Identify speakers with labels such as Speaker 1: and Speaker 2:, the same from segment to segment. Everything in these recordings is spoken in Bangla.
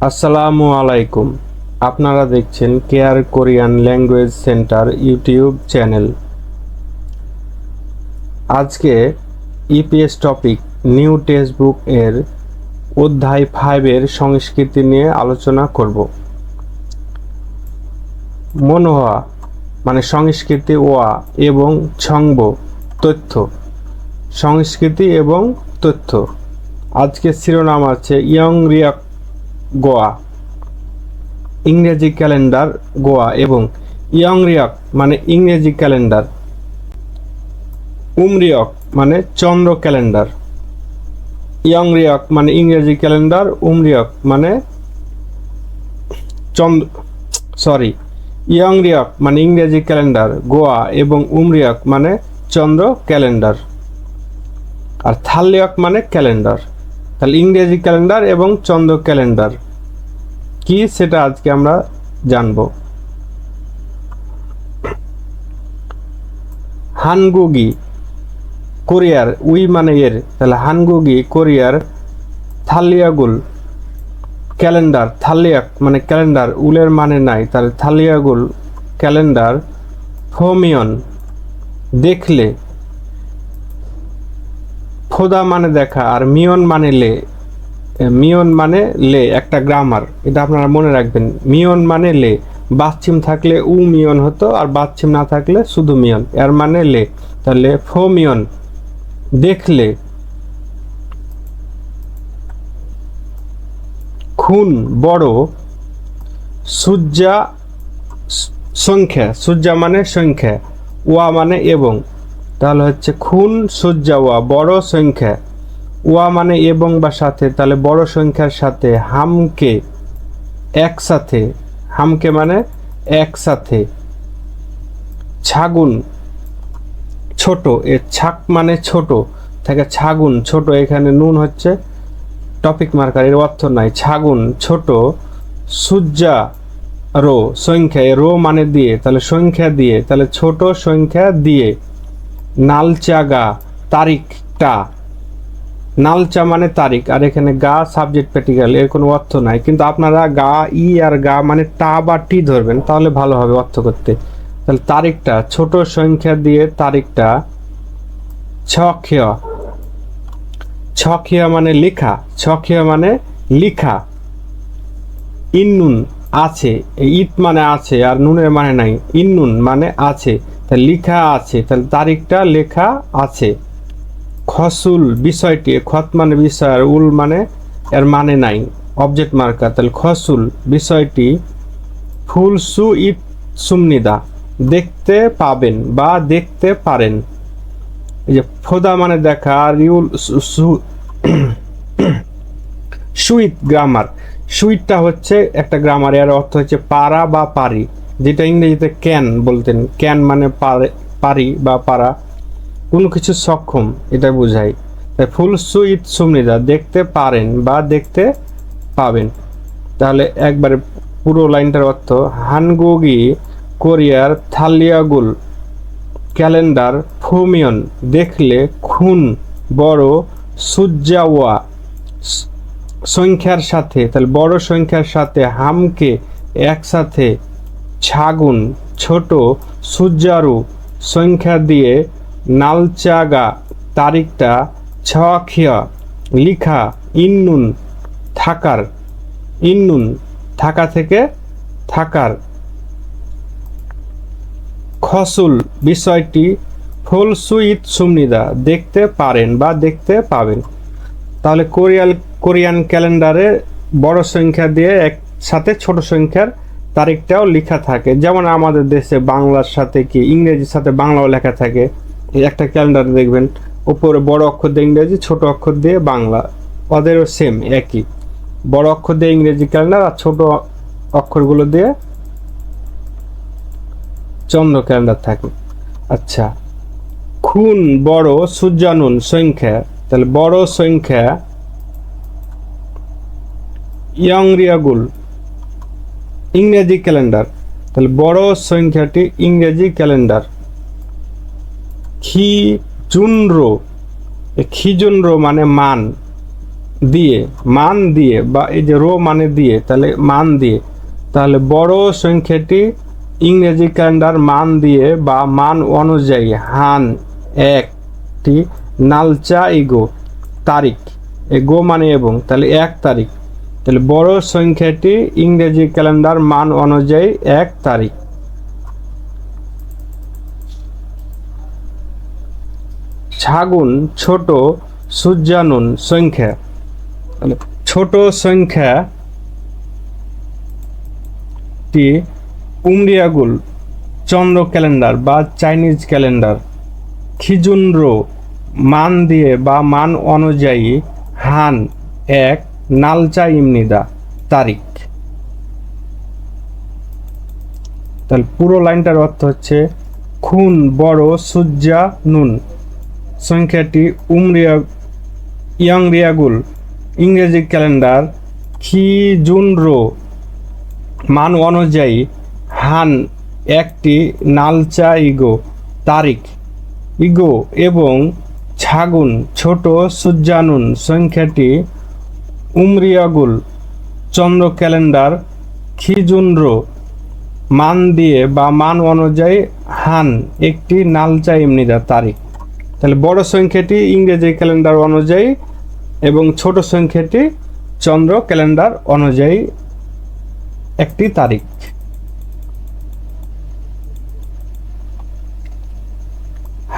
Speaker 1: আসসালামু আলাইকুম। আপনারা দেখছেন Care Korean language centre YouTube channel. আজকে EPS topic new text book এর অধ্যায় 5 এর সংস্কৃতি নিয়ে আলোচনা করব। মনোহা মানে সংস্কৃতি, ওয়া এবং ছংব তথ্য, সংস্কৃতি এবং তথ্য। আজকে শিরোনাম আছে ইয়ং রিয়াক গোয়া, ইংরেজি ক্যালেন্ডার গোয়া এবং ইয়ং রিয়ক মানে ইংরেজি ক্যালেন্ডার, উমরিয়ক মানে চন্দ্র ক্যালেন্ডার। ইয়ং রিয়ক মানে ইংরেজি ক্যালেন্ডার, উমরিয়ক মানে ইয়ং রিয়ক মানে ইংরেজি ক্যালেন্ডার গোয়া এবং উমরিয়ক মানে চন্দ্র ক্যালেন্ডার। আর থাল্লিয়ক মানে ক্যালেন্ডার। তাহলে ইংরেজি ক্যালেন্ডার এবং চন্দ্র ক্যালেন্ডার কি সেটা আজকে আমরা জানব। হানগুগি কোরিয়ার, উই মানে এর, তাহলে হানগুগি কোরিয়ার থালিয়াগুল ক্যালেন্ডার, থালিয়াক মানে ক্যালেন্ডার, উলের মানে নাই, তাহলে থালিয়াগুল ক্যালেন্ডার ফোমিয়ন দেখলে, ফোদা মানে দেখা আর মিয়ন মানে লে, মিয়ন মানে লে একটা গ্রামার, এটা আপনারা মনে রাখবেন। মিয়ন মানে লে, বাচ্চিম থাকলে উ মিয়ন হতো আর বাচ্চিম না থাকলে শুধু মিয়ন, এর মানে লে। তাহলে ফোমিয়ন দেখলে, খুন বড়, সূর্যা সংখ্যা, সূর্যা মানে সংখ্যা, ওয়া মানে এবং, তাহলে হচ্ছে খুন সূর্যা ওয়া বড় সংখ্যা, ওয়া মানে এবং বা সাথে, তাহলে বড় সংখ্যার সাথে, হামকে একসাথে, হামকে মানে একসাথে, ছাগুন ছোট, এ ছাক মানে ছোট থেকে ছাগুন ছোট, এখানে নুন হচ্ছে টপিক মার্কার, এর অর্থ নাই। ছাগুন ছোট, সূর্যা রো সংখ্যা, রো মানে দিয়ে, তাহলে সংখ্যা দিয়ে, তাহলে ছোট সংখ্যা দিয়ে, নালচাগা তারিখটা, নালচা মানে তারিখ আর এখানে গা সাবজেক্ট প্র্যাকটিক্যাল, এর কোনো অর্থ নাই, কিন্তু আপনারা গা ই আর গা মানে টা বা টি ধরবেন তাহলে ভালো হবে অর্থ করতে। তাহলে তারিখটা, ছোট সংখ্যা দিয়ে তারিখটা, ছখিয়া, ছখিয়া মানে লেখা, ছখিয়া মানে লিখা, ইন্নুন আছে, ইট মানে আছে আর নুনের মানে নাই, ইন্নুন মানে আছে, তাহলে লিখা আছে, তাহলে তারিখটা লেখা আছে। খসুল বিষয়টি, খত মানে বিষয় আর উল মানে এর মানে নাই অবজেক্ট মার্কার, তাহলে খসুল বিষয়টি, ফুল সু ইট সুমনিদা দেখতে পাবেন বা দেখতে পারেন। এই যে ফোদা মানে দেখা আর ইউল সুইট গ্রামার, সুইটটা হচ্ছে একটা গ্রামার, এর অর্থ হচ্ছে পারা বা পারি, যেটা ইংরেজিতে ক্যান বলতেন, ক্যান মানে পারি বা পারা, কোনো কিছু সক্ষম এটা বোঝায়। তাই ফুল সুইট সুমনিদা দেখতে পারেন বা দেখতে পাবেন। তাহলে একবারে পুরো লাইনটার অর্থ, হানগুগি কোরিয়ার থালিয়াগুল ক্যালেন্ডার ফোমিয়ন দেখলে, খুন বড়, সূর্যাওয়া সংখ্যার সাথে, তাহলে বড় সংখ্যার সাথে, হামকে একসাথে, ছাগুন ছোট, সূর্যারু সংখ্যা দিয়ে, নালচাগা তারিখটা, ছখিয়া লিখা, ইন্নুন থাকার, ইন্নুন থাকা থেকে থাকার, খসুল বিষয়টি, ফুল সুইট সুমনিদা দেখতে পারেন বা দেখতে পাবেন। তাহলে কোরিয়ান ক্যালেন্ডারে বড় সংখ্যা দিয়ে একসাথে ছোট সংখ্যার তারিখটাও লেখা থাকে, যেমন আমাদের দেশে বাংলার সাথে কি ইংরেজির সাথে বাংলাও লেখা থাকে। এই একটা ক্যালেন্ডার দেখবেন উপরে বড় অক্ষর দিয়ে ইংরেজি, ছোট অক্ষর দিয়ে বাংলা, ওদেরও সেম একই, বড় অক্ষর দিয়ে ইংরেজি ক্যালেন্ডার আর ছোট অক্ষরগুলো দিয়ে চন্দ্র ক্যালেন্ডার থাকে। আচ্ছা, খুন বড়, সূর্যানুন সংখ্যা, তাহলে বড় সংখ্যা, ইয়ং রিয়াগুল ইংরেজি ক্যালেন্ডার, তাহলে বড় সংখ্যাটি ইংরেজি ক্যালেন্ডার। খিজুনরো, খিজুনরো মানে মান, দিয়ে, মান দিয়ে, বা এই যে রো মানে দিয়ে, তাহলে মান দিয়ে, তাহলে বড় সংখ্যাটি ইংরেজি ক্যালেন্ডার মান দিয়ে বা মান অনুযায়ী হান একটি নালচা ইগো তারিখ, এগো মানে এবং, তাহলে 1 তারিখ, তাহলে বড় সংখ্যাটি ইংরেজি ক্যালেন্ডার মান অনুযায়ী 1 তারিখ। ছাগুন ছোট সূর্যানুন সংখ্যা, ছোট সংখ্যাটি উমরিয়াগুল চন্দ্র ক্যালেন্ডার বা চাইনিজ ক্যালেন্ডার, খিজুনর মান দিয়ে বা মান অনুযায়ী হান 1 নালচা ইমনিদা তারিখ। তাহলে পুরো লাইনটার অর্থ হচ্ছে খুন বড় সূর্যা নুন সংখ্যাটি ইয়ংরিয়াগুল ইংরেজি ক্যালেন্ডার খিজুনর মান অনুযায়ী হান একটি নালচা ইগো তারিখ, ইগো এবং ছাগুন ছোট সূর্যানুন সংখ্যাটি উমরিয়াগুল চন্দ্র ক্যালেন্ডার খিজুনর মান দিয়ে বা মান অনুযায়ী হান একটি নালচা ইমনিদা তারিখ। তাহলে বড় সংখ্যাটি ইংরেজি ক্যালেন্ডার অনুযায়ী এবং ছোট সংখ্যাটি চন্দ্র ক্যালেন্ডার অনুযায়ী একটি তারিখ।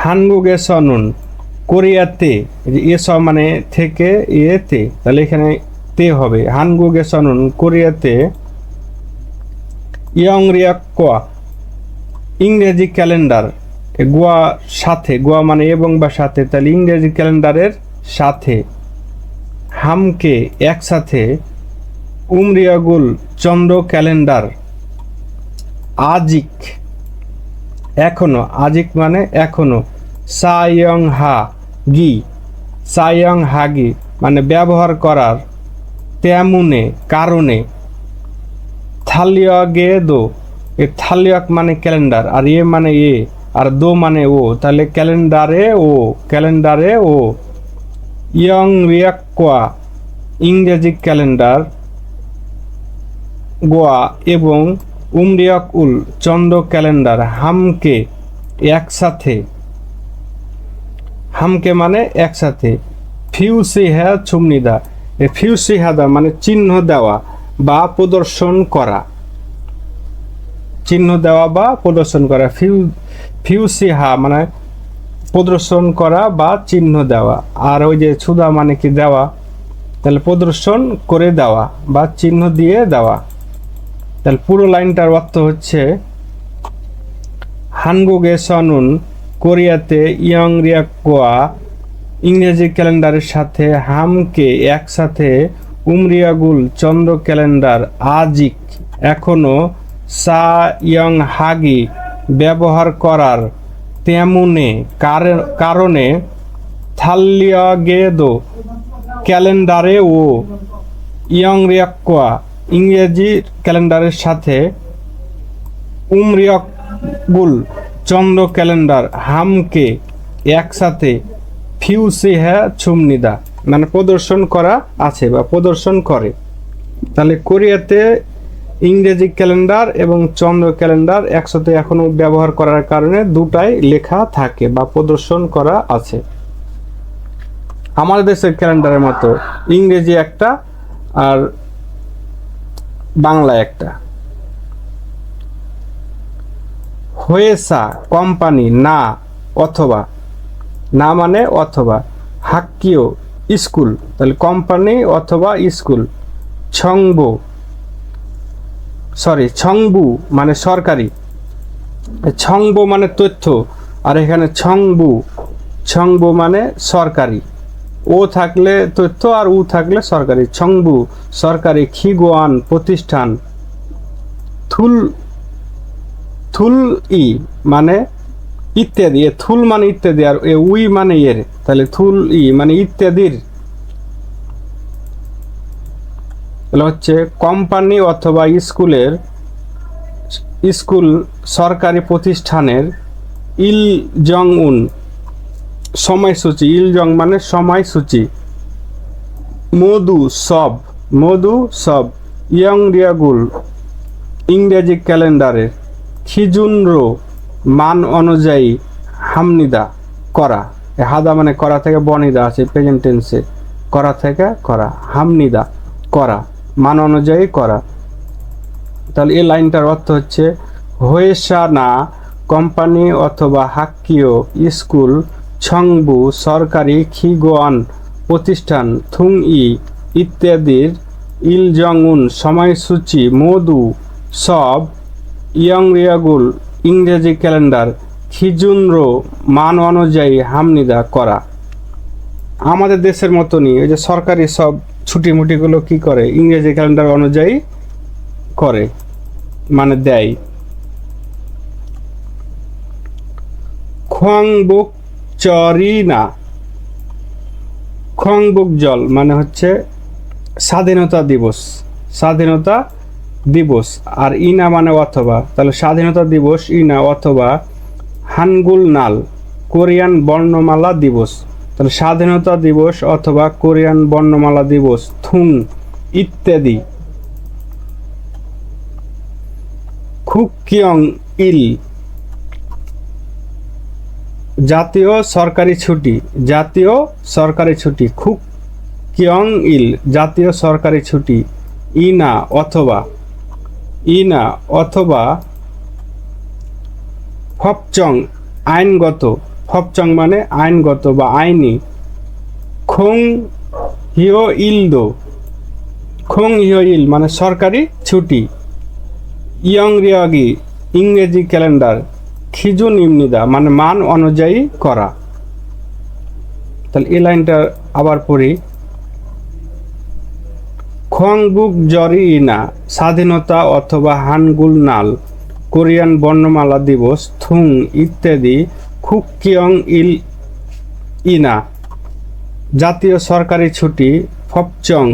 Speaker 1: হানগুগে সনুন কোরিয়াতে, এস মানে থেকে এতে, তাহলে এখানে তে হবে। হানগুগে সনুন কোরিয়াতে ইয়ংরিয়াক্কোয়া ইংরেজি ক্যালেন্ডার, গোয়া সাথে, গোয়া মানে এবং বা সাথে, তাহলে ইংরেজি ক্যালেন্ডারের সাথে হামকে একসাথে উমরিয়াগুল চন্দ্র ক্যালেন্ডার আজিক এখনো, আজিক মানে এখনো, সায়ং হা গি, সায়ং হাগি মানে ব্যবহার করার, তেমুনে কারণে, থালিয়গে দো, এ থালিয়ক মানে ক্যালেন্ডার, আর এ মানে এ, আর দো মানে ও, তাহলে ক্যালেন্ডারে ও, ক্যালেন্ডারে ও, ইয়ং রিয়াক্কোয়া ইংরেজি ক্যালেন্ডার গোয়া এবং উমরিয়াক উল চন্দ্র ক্যালেন্ডার হামকে একসাথে, হামকে মানে একসাথে, ফিউসিহা ছুমনিদা, এ ফিউসিহাদা মানে চিহ্ন দেওয়া বা প্রদর্শন করা, চিহ্ন দেওয়া বা প্রদর্শন করা, ফিউসিহা মানে প্রদর্শন করা বা চিহ্ন দেওয়া, আর ওই যে ছুদা মানে কি দেওয়া, তাহলে প্রদর্শন করে দেওয়া বা চিহ্ন দিয়ে দেওয়া। তাহলে পুরো লাইনটার অর্থ হচ্ছে হানগুগে সনুন কোরিয়াতে ইয়ংরিয়াক্কোয়া ইংরেজি ক্যালেন্ডারের সাথে হামকে একসাথে উমরিয়াগুল চন্দ্র ক্যালেন্ডার আজিক এখনো সা ইয়ং হাগি ব্যবহার করার, তেমনে কারণে থালিয়াগেদো ক্যালেন্ডারে ও ইয়ংরিয়াক্কোয়া ইংরেজি ক্যালেন্ডারের সাথে উমরিয়াগুল চন্দ্র ক্যালেন্ডার হামকে একসাথে ফিউসিহা ছুমনিদা মানে প্রদর্শন করা আছে বা প্রদর্শন করে। তাহলে কোরিয়াতে ইংরেজি ক্যালেন্ডার এবং চন্দ্র ক্যালেন্ডার একসাথে এখনো ব্যবহার করার কারণে দুটাই লেখা থাকে বা প্রদর্শন করা আছে। আমাদের দেশের ক্যালেন্ডারের মতো ইংরেজি একটা আর বাংলা একটা। হয়েসা কোম্পানি না অথবা, না মানে অথবা, হাক্কিও স্কুল, তাহলে কোম্পানি অথবা স্কুল, ছংবু মানে সরকারি, ছংবো মানে তথ্য, আর এখানে ছংবু মানে সরকারি, ও থাকলে তথ্য আর উ থাকলে সরকারি, ছংবু সরকারি, খিগোয়ান প্রতিষ্ঠান, থুল ই মানে ইত্যাদি, এ থুল মানে ইত্যাদি আর এ উই মানে এর, তাহলে থুল ই মানে ইত্যাদির, হচ্ছে কোম্পানি অথবা স্কুল সরকারি প্রতিষ্ঠানের ইল জং উন সময়সূচি, ইল জং মানে সময়সূচি, মধু সব, মধু সব। ইয়ং রিয়াগুল ইংরেজি ক্যালেন্ডারের। খিজুনর মান অনুযায়ী হামনিদা করা। হাদা মানে করা থেকে বনিদা আছে প্রেজেন্ট টেন্সে, করা থেকে করা, হামনিদা করা, মান অনুযায়ী করা। তাহলে এই লাইনটার অর্থ হচ্ছে হয়েসা না কোম্পানি অথবা হাক্কিও স্কুল ছংবু সরকারি খিগোয়ান প্রতিষ্ঠান থুং ই ইত্যাদির ইলজংউন সময়সূচি মধু সব ইয়ংরিয়াগুল ইংরেজি ক্যালেন্ডার খিজুনর মান অনুযায়ী হামনিদা করা। আমাদের দেশের মতনই ওই যে সরকারি সব ছুটিমুটিগুলো কি করে ইংরেজি ক্যালেন্ডার অনুযায়ী করে, মানে দেয়। খোয়াংবুক চরিনা, খোয়াংবুক জল মানে হচ্ছে স্বাধীনতা দিবস, স্বাধীনতা দিবস। আর ইনা মানে অথবা, তাহলে স্বাধীনতা দিবস ইনা অথবা হানগুল নাল কোরিয়ান বর্ণমালা দিবস। তাহলে স্বাধীনতা দিবস অথবা কোরিয়ান বর্ণমালা দিবস থুং ইত্যাদি। খুকিয়ং ইল জাতীয় সরকারি ছুটি, জাতীয় সরকারি ছুটি। খুকিয়ং ইল জাতীয় সরকারি ছুটি। ইনা অথবা, ইনা অথবা ফপচং আইনগত, ফপচং মানে আইনগত বা আইনি। খোং হিও ইল দো, খোং হিও ইল মানে সরকারি ছুটি। ইয়ং রিয়াগি ইংরেজি ক্যালেন্ডার খিজুন ইমনিদা মানে মান অনুযায়ী করা। তাহলে এই লাইনটা আবার পড়ি। খোয়াংবুক জরি ইনা স্বাধীনতা অথবা হানগুল নাল কোরিয়ান বর্ণমালা দিবস থুং ইত্যাদি। খুকিয়ং ইল ইনা জাতীয় সরকারি ছুটি। ফপচং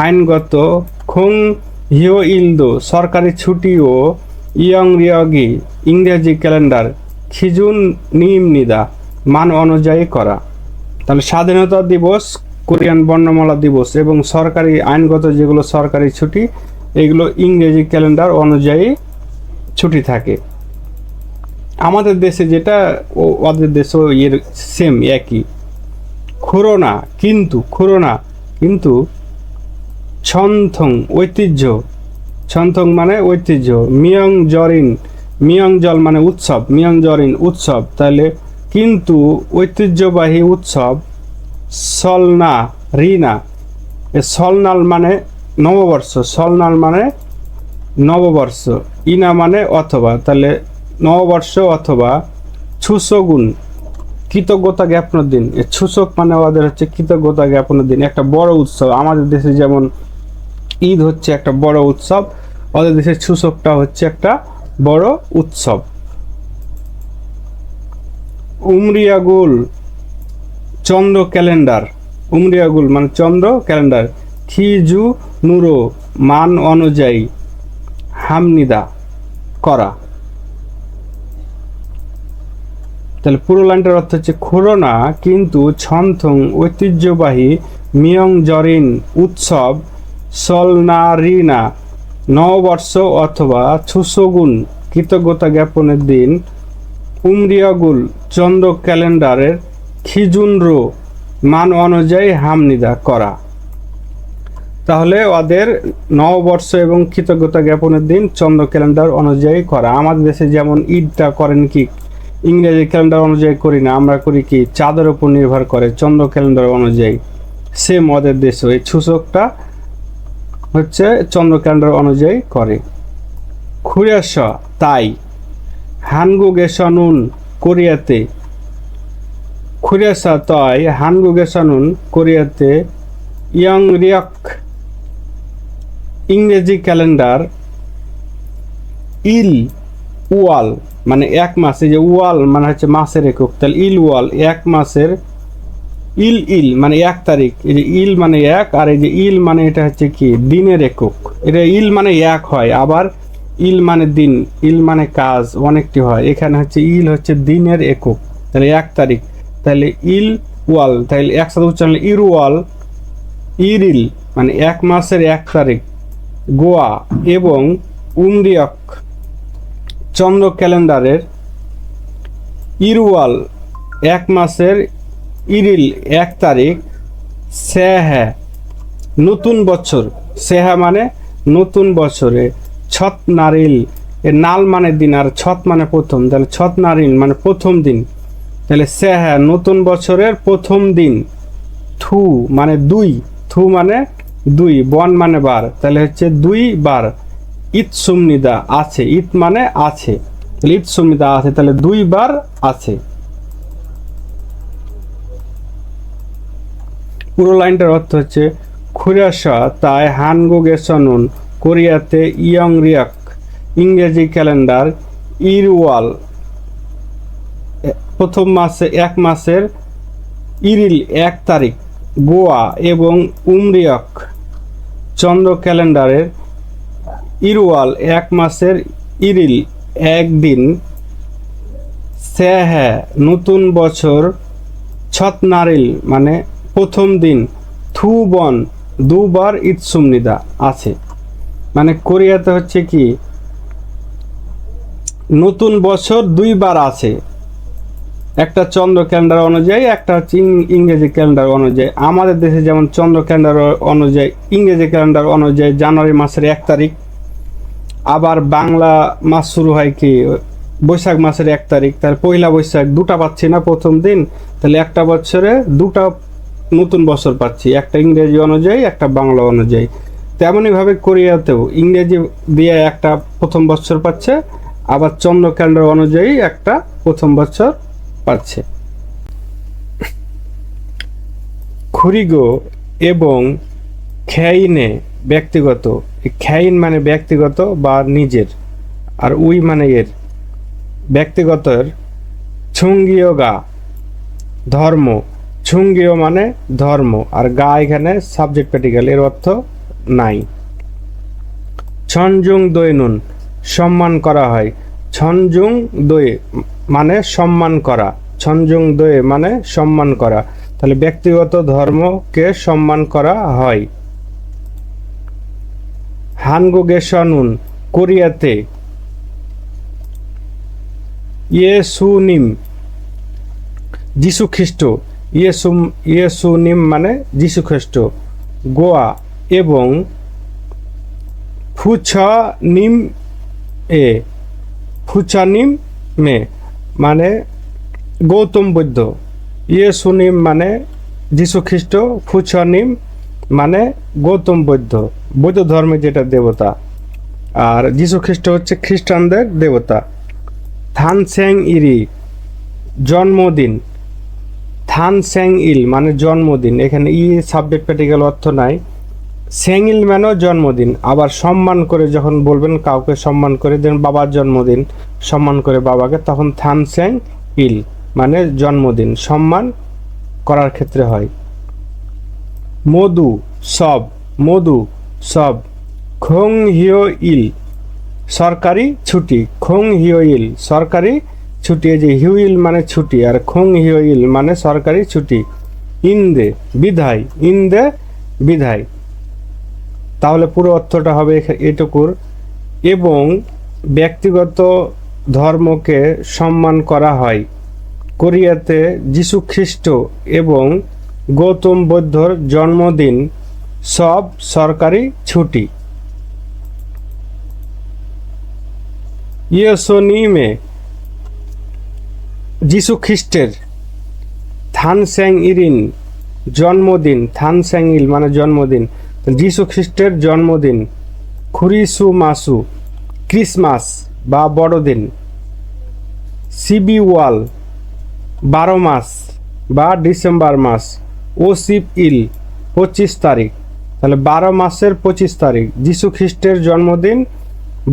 Speaker 1: আইনগত। খোং হিও ইলদো সরকারি ছুটি ও ইয়ং রিয়গি ইংরেজি ক্যালেন্ডার খিজুন নিমনিদা মান অনুযায়ী করা। তাহলে স্বাধীনতা দিবস, কোরিয়ান বর্ণমালা দিবস এবং সরকারি আইনগত যেগুলো সরকারি ছুটি এগুলো ইংরেজি ক্যালেন্ডার অনুযায়ী ছুটি থাকে। আমাদের দেশে যেটা ওদের দেশেও এর সেম একই। খুরোনা কিন্তু, খুরোনা কিন্তু। ছন্থং ঐতিহ্য, ছন্থং মানে ঐতিহ্য। মিয়ং জরিন, মিয়ং জল মানে উৎসব, মিয়ং জরিন উৎসব। তাহলে কিন্তু ঐতিহ্যবাহী উৎসব। সলনা রিনা, সলনাল মানে নববর্ষ, সলনাল মানে নববর্ষ। ইনা মানে অথবা, তাহলে নববর্ষ অথবা ছুসগুন কৃতজ্ঞতা জ্ঞাপনের দিন। ছুসক মানে ওদের হচ্ছে কৃতজ্ঞতা জ্ঞাপনের দিন, একটা বড় উৎসব। আমাদের দেশে যেমন ঈদ হচ্ছে একটা বড় উৎসব, ওদের দেশের ছুসকটা হচ্ছে একটা বড় উৎসব। উমরিয়াগুল চন্দ্র ক্যালেন্ডার, উমরিয়াগুল মানে চন্দ্র ক্যালেন্ডার খিজু নুরো মান অনুযায়ী হামনিদা করা। তাহলে পুরো লাইনটার অর্থ হচ্ছে খুরোনা কিন্তু ছন্থং ঐতিহ্যবাহী মিয়ং জরিন উৎসব সলনারিনা নববর্ষ অথবা ছুসগুন কৃতজ্ঞতা জ্ঞাপনের দিন। উমরিয়াগুল চন্দ্র ক্যালেন্ডারের খিজুনরো মান অনুযায়ী হামনিদা করা। তাহলে ওদের নববর্ষ এবং কৃতজ্ঞতা জ্ঞাপনের দিন চন্দ্র ক্যালেন্ডার অনুযায়ী করা। আমাদের দেশে যেমন ঈদটা করেন কি ইংরেজি ক্যালেন্ডার অনুযায়ী করি না, আমরা করি কি চাঁদের উপর নির্ভর করে চন্দ্র ক্যালেন্ডার অনুযায়ী। সেম ওদের দেশে এই ছুসকটা হচ্ছে চন্দ্র ক্যালেন্ডার অনুযায়ী করে। খুরেস তাই হানগুগেশনুন কোরিয়াতে, খুরেসা তাই হানগুগেশনুন কোরিয়াতে ইয়ং রিয়ক ইংরেজি ক্যালেন্ডার ইল ওয়াল মানে এক মাস, এই যে ওয়াল মানে হচ্ছে মাসের একক, তাহলে ইল ওয়াল এক মাসের। ইল ইল মানে 1 তারিখ, এই যে ইল মানে 1 আর এই যে ইল মানে এটা হচ্ছে কি দিনের একক। এটা ইল মানে 1 হয়, আবার ইল মানে দিন, ইল মানে কাজ অনেকটি হয়, এখানে হচ্ছে ইল হচ্ছে দিনের একক। তাহলে 1 তারিখ, তাহলে ইল ওয়াল, তাহলে একসাথে উচ্চারণ ইরওয়াল ইরিল মানে 1 মাসের 1 তারিখ গোয়া এবং উমরিয়ক চন্দ্র ক্যালেন্ডারের ইরওয়াল 1 মাসের ইরিল 1 তারিখ সেহা নতুন বছর, সেহা মানে নতুন বছরে, ছত নারিল এর নাল মানে দিন আর ছত মানে প্রথম, তাহলে ছত নারিল মানে প্রথম দিন, তাহলে সেহা নতুন বছরের প্রথম দিন, থু মানে 2, থু মানে 2, বন মানে বার, তাহলে হচ্ছে 2 বার, ঈদ সুমনিদা আছে, ঈদ মানে আছে, তাহলে ঈদ সুমনিদা আছে, তাহলে 2 বার আছে। পুরো লাইনটার অর্থ হচ্ছে খুরাসা তাই হানগুগেসনুন কোরিয়াতে ইয়ংরিয়াক ইংরেজি ক্যালেন্ডার ইরওয়াল প্রথম মাসে 1 মাসের ইরিল 1 তারিখ গোয়া এবং উমরিয়ক চন্দ্র ক্যালেন্ডারের ইরওয়াল 1 মাসের ইরিল 1 দিন, সেহা নতুন বছর, ছত নারিল মানে প্রথম দিন, থু বন 2 বার ঈদ সুমনিদা আছে। মানে কোরিয়াতে হচ্ছে কি নতুন বছর 2 বার আছে, একটা চন্দ্র ক্যালেন্ডার অনুযায়ী, একটা হচ্ছে ইংরেজি ক্যালেন্ডার অনুযায়ী। আমাদের দেশে যেমন চন্দ্র ক্যালেন্ডার অনুযায়ী, ইংরেজি ক্যালেন্ডার অনুযায়ী জানুয়ারি মাসের 1 তারিখ, আবার বাংলা মাস শুরু হয় কি বৈশাখ মাসের 1 তারিখ, তাহলে পয়লা বৈশাখ 2টা পাচ্ছি না প্রথম দিন, তাহলে একটা বছরে 2টা নতুন বছর পাচ্ছি, একটা ইংরেজি অনুযায়ী একটা বাংলা অনুযায়ী। তেমনইভাবে কোরিয়াতেও ইংরেজি দিয়ে একটা প্রথম বছর পাচ্ছে, আবার চন্দ্র ক্যালেন্ডার অনুযায়ী একটা প্রথম বছর পাচ্ছে। খুরিগো এবং খ্যাইনে ব্যক্তিগত, খ্যাইন মানে ব্যক্তিগত বা নিজের, আর উই মানে এর ব্যক্তিগতের, ছুঙ্গীয় গা ধর্ম, ছুঙ্গীয় মানে ধর্ম, আর গা এখানে সাবজেক্ট প্যার্টিকেল, এর অর্থ নাই। ছনজুং দৈনুন সম্মান করা হয়, ছনজুং দয়ে মানে সম্মান করা, ছনজুং দয়ে মানে সম্মান করা, তাহলে ব্যক্তিগত ধর্মকে সম্মান করা হয়। হানগুগেসনুন কোরিয়াতে ইয়েসুনিম যিশু খ্রিস্ট, ইয়েসুনিম মানে যিশু খ্রিস্ট, গোয়া এবং ফুছানিম এ, ফুছানিম মে মানে গৌতম বুদ্ধ, ইয়েসুনিম মানে যিশু খ্রিস্ট, ফুছানিম মানে গৌতম বুদ্ধ, বৌদ্ধ ধর্মের যেটা দেবতা, আর যিশু খ্রিস্ট হচ্ছে খ্রিস্টানদের দেবতা। থানস্যাং ইরি জন্মদিন, থানস্যাং ইল মানে জন্মদিন, এখানে ই সাবজেক্ট প্যার্টিকেল অর্থ নাই। স্যাংইল মানেও জন্মদিন, আবার সম্মান করে যখন বলবেন কাউকে সম্মান করে, যেন বাবার জন্মদিন সম্মান করে বাবাকে, তখন থানস্যাং ইল মানে জন্মদিন সম্মান করার ক্ষেত্রে হয়। মধু সব, মধু সব, খোং হিও ইল সরকারি ছুটি, খোং হিও ইল সরকারি ছুটি, এই যে হিউইল মানে ছুটি আর খোং হিও ইল মানে সরকারি ছুটি। ইন্দে বিধায়, ইন্দে বিধায়, তাহলে পুরো অর্থটা হবে এটুকুর। এবং ব্যক্তিগত ধর্মকে সম্মান করা হয়, কোরিয়াতে যিশু খ্রিস্ট এবং গৌতম বুদ্ধর জন্মদিন সব সরকারি ছুটি। ইয়েসোনিমে যিশু খ্রিস্টের, থানস্যাং ইরিন জন্মদিন, থানস্যাং ইল মানে জন্মদিন, যিশু খ্রিস্টের জন্মদিন। খুরিসু মাসু ক্রিসমাস বা বড়দিন। সিবিওয়াল 12 মাস বা ডিসেম্বর মাস। ওসিপ ইল 25 তারিখ, তাহলে 12 মাসের 25 তারিখ, যিশু খ্রিস্টের জন্মদিন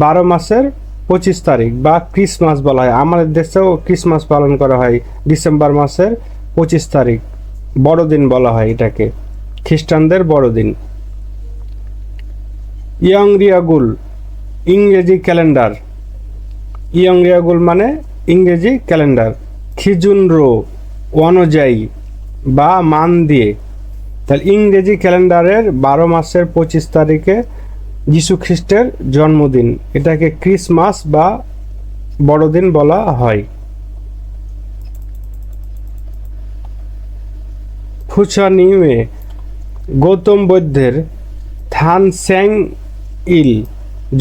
Speaker 1: 12 মাসের 25 তারিখ বা ক্রিসমাস বলা হয়। আমাদের দেশেও ক্রিসমাস পালন করা হয় ডিসেম্বর মাসের 25 তারিখ, বড়দিন বলা হয় এটাকে, খ্রিস্টানদের বড়দিন। ইয়ংরিয়াগুল ইংরেজি ক্যালেন্ডার, ইয়ংরিয়াগুল মানে ইংরেজি ক্যালেন্ডার। খিজুনরো অনুযায়ী বা মান দিয়ে, তাহলে ইংরেজি ক্যালেন্ডারের 12 মাসের 25 তারিখে যীশু খ্রিস্টের জন্মদিন, এটাকে ক্রিসমাস বা বড়দিন বলা হয়। ফুসানিউয়ে গৌতম বুদ্ধের থান স্যাং ইল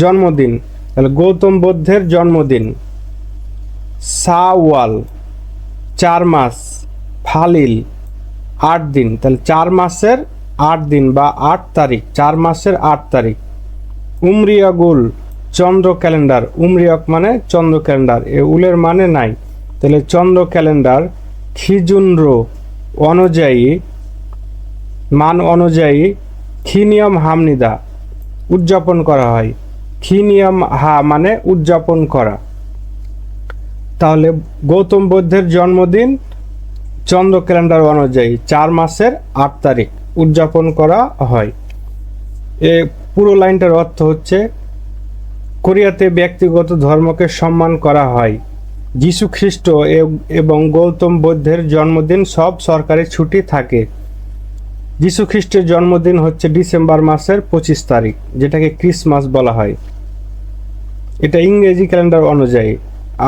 Speaker 1: জন্মদিন, তাহলে গৌতম বুদ্ধের জন্মদিন। সাওয়াল 4 মাস, ফালিল 8 দিন, তাহলে 4 মাসের 8 দিন বা 8 তারিখ, 4 মাসের 8 তারিখ। উমরিয়াগুল চন্দ্র ক্যালেন্ডার, উমরিয়ক মানে চন্দ্র ক্যালেন্ডার, এ উলের মানে নাই, তাহলে চন্দ্র ক্যালেন্ডার খিজুনর অনুযায়ী, মান অনুযায়ী খিনিয়ম হামনিদা উদযাপন করা হয়। খিনিয়ম হা মানে উদযাপন করা। তাহলে গৌতম বুদ্ধের জন্মদিন চন্দ্র ক্যালেন্ডার অনুযায়ী 4 মাসের 8 তারিখ উদযাপন করা হয়। এ পুরো লাইনটার অর্থ হচ্ছে কোরিয়াতে ব্যক্তিগত ধর্মকে সম্মান করা হয়। যীশু খ্রিস্ট এবং গৌতম বুদ্ধের জন্মদিন সব সরকারি ছুটি থাকে। যীশু খ্রিস্টের জন্মদিন হচ্ছে ডিসেম্বর মাসের 25 তারিখ, যেটাকে ক্রিসমাস বলা হয়, এটা ইংরেজি ক্যালেন্ডার অনুযায়ী।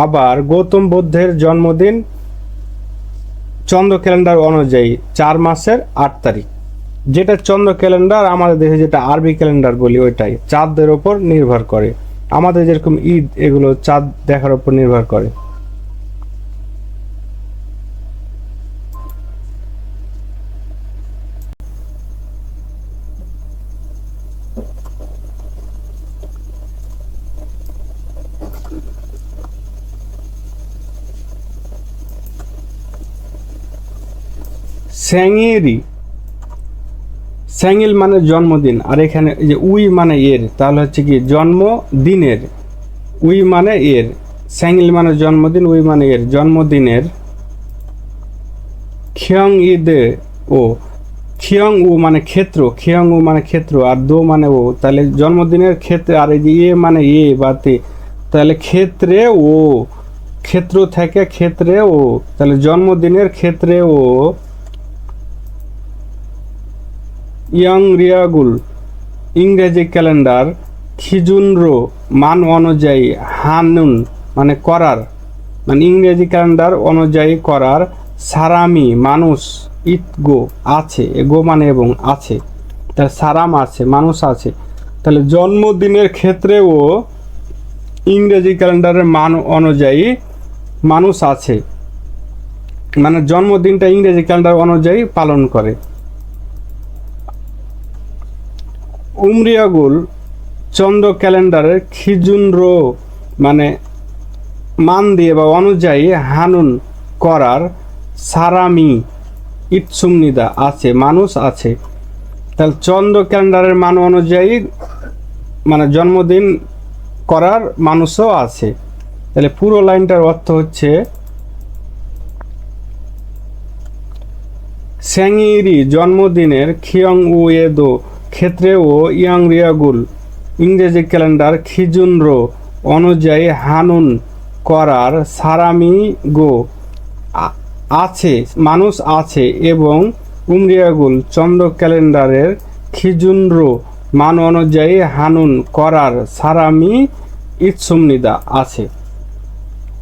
Speaker 1: আবার গৌতম বুদ্ধের জন্মদিন চন্দ্র ক্যালেন্ডার অনুযায়ী 4 মাসের 8 তারিখ, যেটা চন্দ্র ক্যালেন্ডার, আমাদের দেশে যেটা আরবি ক্যালেন্ডার বলি ওইটাই চাঁদের ওপর নির্ভর করে। আমাদের যেরকম ঈদ, এগুলো চাঁদ দেখার উপর নির্ভর করে। স্যাঙেরি, স্যাঙিল মানে জন্মদিন, আর এখানে যে উই মানে এর, তাহলে হচ্ছে কি জন্মদিনের, উই মানে এর, স্যাঙিল মানে জন্মদিন, উই মানে এর, জন্মদিনের খিয়ং ইদে ও, খিয়ং উ মানে ক্ষেত্র, খিয়ং উ মানে ক্ষেত্র, আর দো মানে ও, তাহলে জন্মদিনের ক্ষেত্রে, আর এই যে এ মানে এ বা তে, তাহলে ক্ষেত্রে ও, ক্ষেত্র থেকে ক্ষেত্রে ও, তাহলে জন্মদিনের ক্ষেত্রে ও। ইয়ং রিয়াগুল ইংরেজি ক্যালেন্ডার খিজুনর মান অনুযায়ী হানুন মানে করার, মানে ইংরেজি ক্যালেন্ডার অনুযায়ী করার। সারামি মানুষ, ইতগো আছে, গো মানে এবং আছে, তাহলে সারাম আছে, মানুষ আছে, তাহলে জন্মদিনের ক্ষেত্রেও ইংরেজি ক্যালেন্ডারের মান অনুযায়ী মানুষ আছে, মানে জন্মদিনটা ইংরেজি ক্যালেন্ডার অনুযায়ী পালন করে। উমরিয়াগুল চন্দ্র ক্যালেন্ডারের খিজুনর মানে মান দিয়ে বা অনুযায়ী হানুন করার। সারামি ইটসুমনিদা আছে, মানুষ আছে, তাহলে চন্দ্র ক্যালেন্ডারের মান অনুযায়ী মানে জন্মদিন করার মানুষও আছে। তাহলে পুরো লাইনটার অর্থ হচ্ছে স্যাঙিরি জন্মদিনের খিয়ং উ এদো ক্ষেত্রে ও ইয়াং রিয়াগুল ইংরেজি ক্যালেন্ডার খিজুনর অনুযায়ী হানুন করার। সারামি গো আছে, মানুষ আছে, এবং উমরিয়াগুল চন্দ্র ক্যালেন্ডারের খিজুনর মান অনুযায়ী হানুন করার। সারামি ইৎসুমনিদা আছে।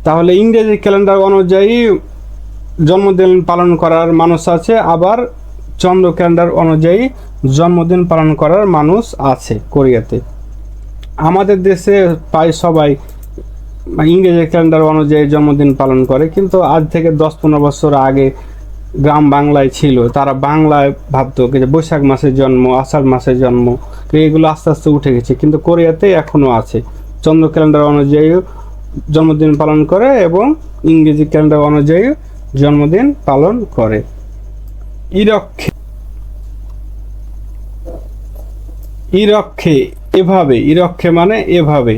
Speaker 1: তাহলে ইংরেজি ক্যালেন্ডার অনুযায়ী জন্মদিন পালন করার মানুষ আছে, আবার চন্দ্র ক্যালেন্ডার অনুযায়ী জন্মদিন পালন করার মানুষ আছে কোরিয়াতে। আমাদের দেশে প্রায় সবাই ইংরেজি ক্যালেন্ডার অনুযায়ী জন্মদিন পালন করে, কিন্তু আজ থেকে 10-15 বছর আগে গ্রাম বাংলায় ছিল, তারা বাংলায় ভাবতো যে বৈশাখ মাসের জন্ম, আষাঢ় মাসের জন্ম, এগুলো আস্তে আস্তে উঠে গেছে, কিন্তু কোরিয়াতে এখনো আছে, চন্দ্র ক্যালেন্ডার অনুযায়ী জন্মদিন পালন করে এবং ইংরেজি ক্যালেন্ডার অনুযায়ী জন্মদিন পালন করে। ইরক্ষে, ইরক্ষে এভাবে, ইরক্ষে মানে এভাবে।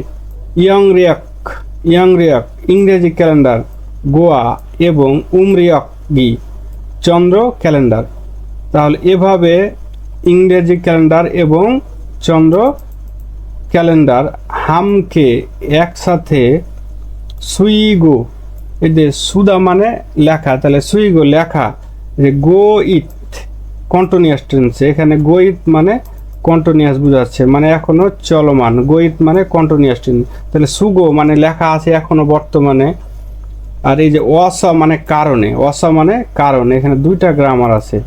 Speaker 1: ইয়ংরিয়াক, ইয়ংরিয়াক ইংরেজি ক্যালেন্ডার গোয়া এবং উমরিয়কি চন্দ্র ক্যালেন্ডার। তাহলে এভাবে ইংরেজি ক্যালেন্ডার এবং চন্দ্র ক্যালেন্ডার হামকে একসাথে সুইগো, এই যে সুদা মানে লেখা, তাহলে সুইগো লেখা, যে গো ইট কন্টিনিউয়াস টেন্সে। এখানে গোইত মানে কন্টিনিউয়াস বোঝাচ্ছে, মানে এখনো চলমান। গোইত মানে কন্টিনিউয়াস টেন্স। তাহলে সুগো মানে লেখা আছে এখনো বর্তমানে। আর এই যে ওয়াস মানে কারণে, ওয়াস মানে কারণে, এখানে দুইটা গ্রামার আছে।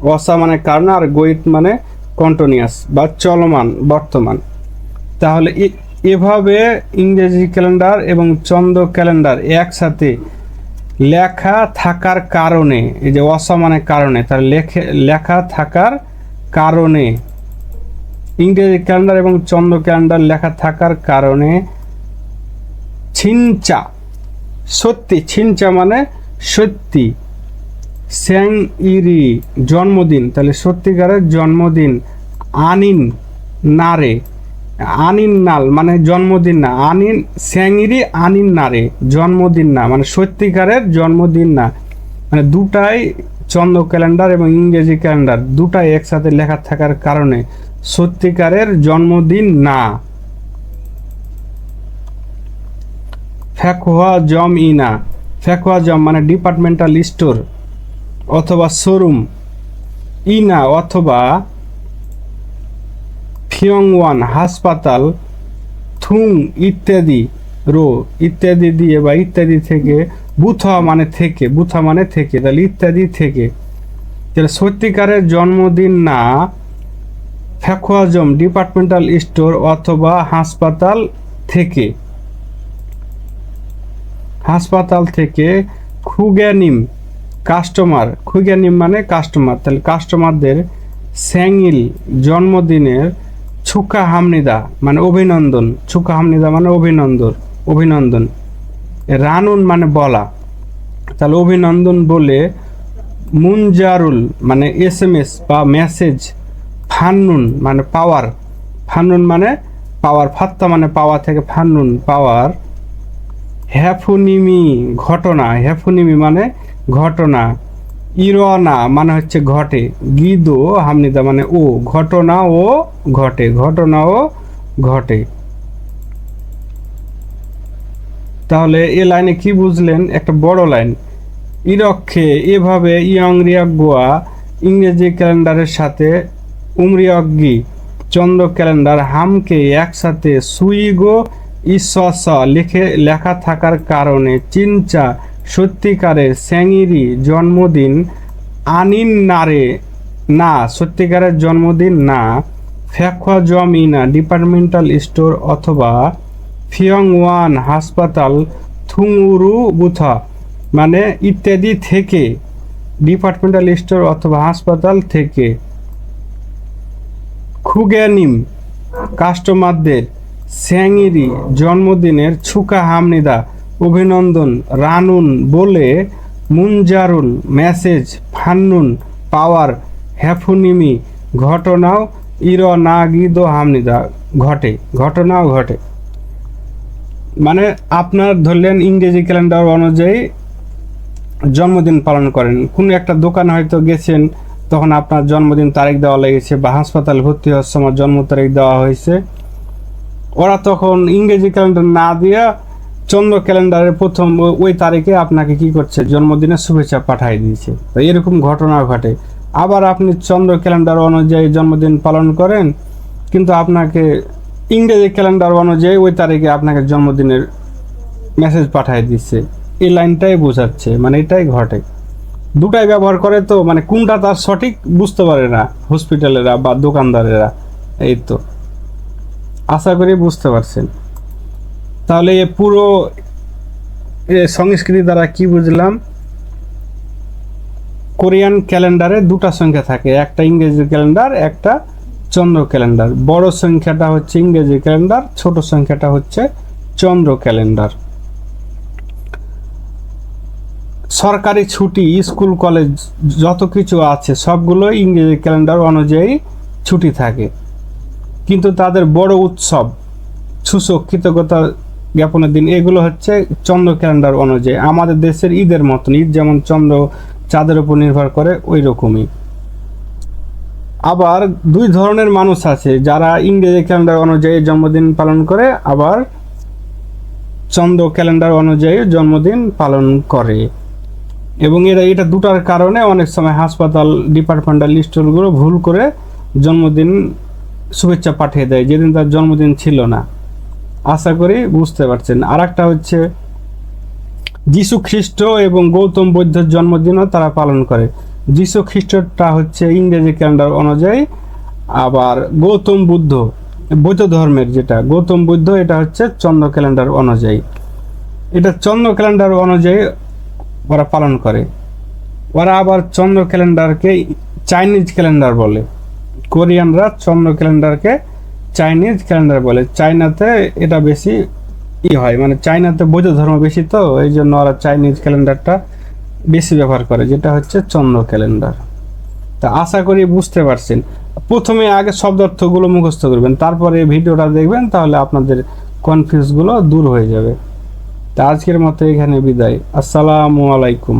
Speaker 1: ওয়াস মানে কারণে আর গোইত মানে কন্টিনিউয়াস বা চলমান বর্তমান। তাহলে এভাবে ইংরেজি ক্যালেন্ডার এবং চন্দ্র ক্যালেন্ডার একসাথে লেখা থাকার কারণে, এই যে ওয়াস মানে কারণে, তার লেখা থাকার কারণে, ইংরেজি ক্যালেন্ডার এবং চন্দ্র ক্যালেন্ডার লেখা থাকার কারণে ছিনচা সত্যি, ছিনচা মানে সত্যি, স্যাং ইরি জন্মদিন, তাহলে সত্যিকারের জন্মদিন, আনিন নারে, আনিন নাল মানে জন্মদিন না, আনিন স্যাংইরি আনিন নারে জন্মদিন না, মানে সত্যিকারের জন্মদিন না, মানে দুটাই চন্দ্র ক্যালেন্ডার এবং ইংরেজি ক্যালেন্ডার দুটাই একসাথে লেখা থাকার কারণে সত্যিকারের জন্মদিন না। ফ্যাকোয়া জম ইনা, ফ্যাকোয়া জম মানে ডিপার্টমেন্টাল স্টোর অথবা শোরুম, ইনা অথবা ফিয়ংওয়ান হাসপাতাল, থুং ইত্যাদি, রো ইত্যাদি দিয়ে বা ইত্যাদি থেকে, বুথা মানে থেকে, বুথা মানে থেকে, তাহলে ইত্যাদি থেকে, তাহলে সত্যিকারের জন্মদিন না। ফ্যাকোয়াজম ডিপার্টমেন্টাল স্টোর অথবা হাসপাতাল থেকে, হাসপাতাল থেকে। খুগ্যানিম কাস্টমার, খুগ্যানিম মানে কাস্টমার, তাহলে কাস্টমারদের স্যাংইল জন্মদিনের, ছুকা হামনিদা মানে অভিনন্দন, ছুকা হামনিদা মানে অভিনন্দন, অভিনন্দন। রানুন মানে বলা, তাহলে অভিনন্দন বলে। মুনজারুল মানে SMS বা মেসেজ, ফান্নুন মানে পাওয়ার, ফান্নুন মানে পাওয়ার, ফাত্তা মানে পাওয়া থেকে ফান্নুন পাওয়ার। হ্যাফুনিমি ঘটনা, হ্যাফুনিমি মানে ঘটনা। ইরনা মানে হচ্ছে ঘটে, গিদো হামনিদা মানে ও, ঘটনা ও ঘটে, ঘটনা ও ঘটে। তাহলে এ লাইনে কি বুঝলেন? একটা বড় লাইন। ইরক্ষে এভাবে ইয়ংরিয়াগুয়া ইংরেজি ক্যালেন্ডারের সাথে উমরিয়গ্গি চন্দ্র ক্যালেন্ডার হামকে একসাথে সুইগো ইসস লেখা থাকার কারণে চিনচা সত্যিকারের স্যাংইরি জন্মদিন, আনিন নারে না সত্যিকারের জন্মদিন না। ফ্যাকোয়া জম ইনা ডিপার্টমেন্টাল স্টোর অথবা ফিয়ংওয়ান হাসপাতাল, থুংউরু বুথা মানে ইত্যাদি থেকে, ডিপার্টমেন্টাল স্টোর অথবা হাসপাতাল থেকে। খুগ্যানিম কাস্টমারদের, স্যাংইরি জন্মদিনের, ছুকা হামনিদা অভিনন্দন, রানুন বলে, মুনজারুল মেসেজ, ফান্নুন পাওয়ার, হ্যাফুনিমি ঘটনাও, ইর না গিদো হামনিদা ঘটে, ঘটনাও ঘটে। মানে আপনার ধরলেন ইংরেজি ক্যালেন্ডার অনুযায়ী জন্মদিন পালন করেন, কোনো একটা দোকানে হয়তো গেছেন, তখন আপনার জন্মদিন তারিখ দেওয়া লেগেছে, বা হাসপাতাল ভর্তি হওয়ার সময় জন্ম তারিখ দেওয়া হয়েছে, ওরা তখন ইংরেজি ক্যালেন্ডার না দিয়ে চন্দ্র ক্যালেন্ডারের প্রথম ওই তারিখে আপনাকে কি করছে, জন্মদিনের শুভেচ্ছা পাঠিয়ে দিয়েছে। তো এরকম ঘটনা ঘটে। আবার আপনি চন্দ্র ক্যালেন্ডার অনুযায়ী জন্মদিন পালন করেন, কিন্তু আপনাকে ইংরেজি ক্যালেন্ডার অনুযায়ী ওই তারিখে আপনাকে জন্মদিনের মেসেজ পাঠিয়ে দিচ্ছে। এই লাইনটাই বোঝাচ্ছে, মানে এটাই ঘটে। দুটাই ব্যবহার করে, তো মানে কোনটা তার সঠিক বুঝতে পারে না হসপিটালেরা বা দোকানদারেরা। এই তো, আশা করি বুঝতে পারছেন। তাহলে এ পুরো সংস্কৃতি দ্বারা কি বুঝলাম? কোরিয়ান ক্যালেন্ডারে দুটা সংখ্যা থাকে, একটা ইংরেজি ক্যালেন্ডার, একটা চন্দ্র ক্যালেন্ডার। বড় সংখ্যাটা হচ্ছে ইংরেজি ক্যালেন্ডার, ছোট সংখ্যাটা হচ্ছে চন্দ্র ক্যালেন্ডার। সরকারি ছুটি, স্কুল কলেজ যত কিছু আছে সবগুলো ইংরেজি ক্যালেন্ডার অনুযায়ী ছুটি থাকে, কিন্তু তাদের বড় উৎসব, সূচক, কৃতজ্ঞতা জ্ঞাপনের দিন, এগুলো হচ্ছে চন্দ্র ক্যালেন্ডার অনুযায়ী। আমাদের দেশের ঈদের মতন, ঈদ যেমন চন্দ্র চাঁদের উপর নির্ভর করে, ওই রকমই। আবার দুই ধরনের মানুষ আছে, যারা ইংরেজি ক্যালেন্ডার অনুযায়ী জন্মদিন পালন করে, আবার চন্দ্র ক্যালেন্ডার অনুযায়ী জন্মদিন পালন করে। এবং এটা দুটার কারণে অনেক সময় হাসপাতাল ডিপার্টমেন্টাল স্টোরগুলো ভুল করে জন্মদিন শুভেচ্ছা পাঠিয়ে দেয় যেদিন তার জন্মদিন ছিল না। আশা করি বুঝতে পারছেন। আর একটা হচ্ছে যীশু খ্রিস্ট এবং গৌতম বুদ্ধের জন্মদিনও তারা পালন করে। যীশু খ্রিস্টটা হচ্ছে ইংরেজি ক্যালেন্ডার অনুযায়ী, আবার গৌতম বুদ্ধ বৌদ্ধ ধর্মের যেটা গৌতম বুদ্ধ এটা হচ্ছে চন্দ্র ক্যালেন্ডার অনুযায়ী। এটা চন্দ্র ক্যালেন্ডার অনুযায়ী ওরা পালন করে। ওরা আবার চন্দ্র ক্যালেন্ডারকে চাইনিজ ক্যালেন্ডার বলে। কোরিয়ানরা চন্দ্র ক্যালেন্ডারকে চাইনিজ ক্যালেন্ডার বলে। চায়নাতে এটা বেশি হয়, মানে চায়নাতে বৌদ্ধ ধর্ম বেশি, তো এই জন্য ওরা চাইনিজ ক্যালেন্ডারটা বেশি ব্যবহার করে, যেটা হচ্ছে চন্দ্র ক্যালেন্ডার। তা আশা করি বুঝতে পারছেন। প্রথমে আগে শব্দার্থগুলো মুখস্থ করবেন, তারপরে ভিডিওটা দেখবেন, তাহলে আপনাদের কনফিউজগুলো দূর হয়ে যাবে। তা আজকের মতো এখানে বিদায়। আসসালামু আলাইকুম।